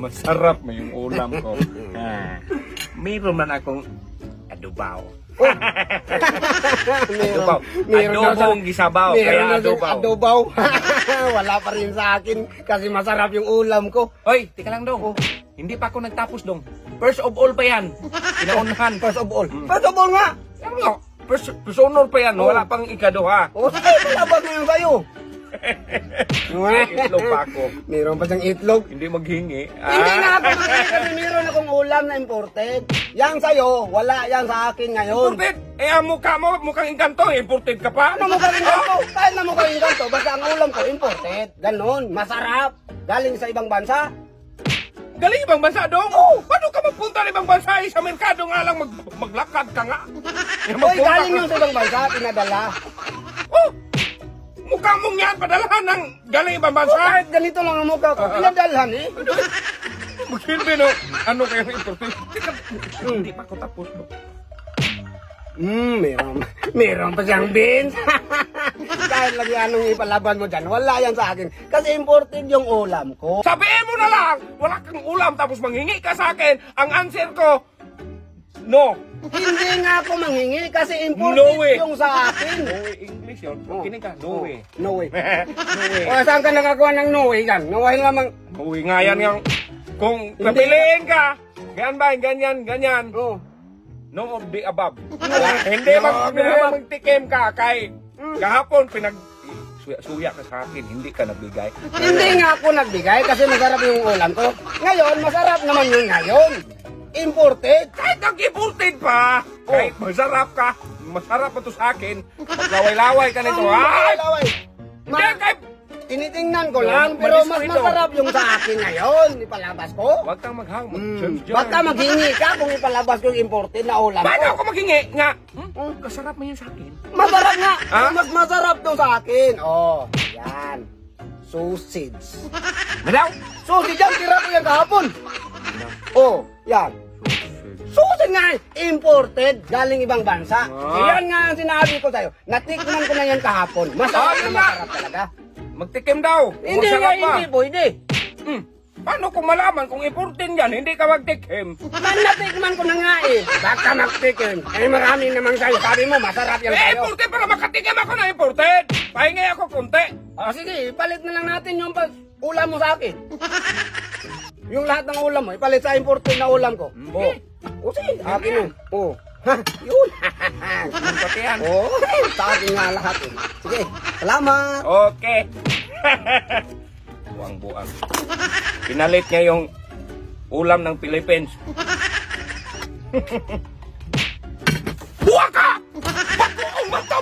masarap mo yung ulam ko. Meron man akong adobaw. Adobaw. Adobong gisabaw, kaya adobaw. Adobaw. Wala pa rin sa akin kasi masarap yung ulam ko. Hoy, tika lang dong. Hindi pa ako nagtapos dong. First of all pa yan. Pinaunahan. First of all. First of all nga. First honor pa yan. Wala pang ikado ha. O sige, palabas mo yung sa'yo. Itlog pa ako. Meron pa siyang itlog. Hindi maghingi. Hindi na ako maghingi kasi meron akong ulam na imported. Yang sa'yo, wala yan sa akin ngayon. Imported? Eh, ang mukha mo, mukhang engkanto. Imported ka pa? Ano mukhang engkanto? Kahit na mukhang engkanto, basta ang ulam ko imported. Ganon, masarap. Galing sa ibang bansa. Galing ibang bansa dong? Oo. Paano ka magpunta ng ibang bansa? Sa merkado nga lang maglakad ka nga. Hoy, galing yun sa ibang bansa, pinadala. Oh! Mukha mong yan, padalahan ng galing ibang bansa. Kahit ganito lang ang mukha ko, pinadalhan eh. Magsilbi no, ano kayong imported? Hindi pa ako tapos. Meron pa siyang beans. Kahit lagi anong ipalaban mo dyan, wala yan sa akin. Kasi imported yung ulam ko. Sabihin mo na lang, wala kang ulam tapos manghingi ka sa akin. Ang answer ko, no. Hindi nga ako manghingi kasi imported yung sa akin. No way, English yun. Kinig ka, no way. No way. No way. O saan ka nakakuha ng no way yan? No way lamang. No way nga yan yung, kung papiliin ka, ganyan ba, ganyan. Oh. No of the above. Hindi magtikim ka kay kahapon suya ka sa akin, hindi ka nagbigay. Hindi nga ako nagbigay kasi masarap yung ulam ko. Ngayon, masarap naman yung ngayon. Imported. Kahit nag-imported pa, kahit masarap ka, masarap pa to sa akin. Maglaway-laway ka nito. Laway. Hindi, kahit tinitingnan ko lang, pero mas masarap yung sa akin ngayon. Ipalabas ko. Huwag kang maghang. Baka maghingi ka kung ipalabas ko yung imported na ulam ko. Paano ako maghingi nga? Kasarap mo yan sa akin. Masarap nga. Mas masarap to sa akin. Oh, yan. Sausage. Madaw? Sausage yan, tira ko yan kahapon. Oh, yan. Sausage nga, imported, galing ibang bansa. Yan nga ang sinabi ko sa'yo. Natikman ko na yan kahapon. Masarap na masarap talaga. Magtikim daw. Hindi nga, hindi pwede. Paano kung malaman kung imported yan, hindi ka magtikim? Natikman ko na nga eh. Baka magtikim. Eh marami naman sa'yo. Sabi mo, masarap yan sa'yo. Imported para makatikim ako na imported. Pahingi ako konti. Sige, palit na lang natin yung ulam mo sa akin. Yung lahat ng ulam mo, ipalit sa imported na ulam ko. O sige, akin yun. Yun. Patihan. Sa akin nga lahat eh. Sige, salamat. Okay. Buang-buang. Pinalit niya yung ulam ng Philippines. Buwag ka! Ba't mo ang mata?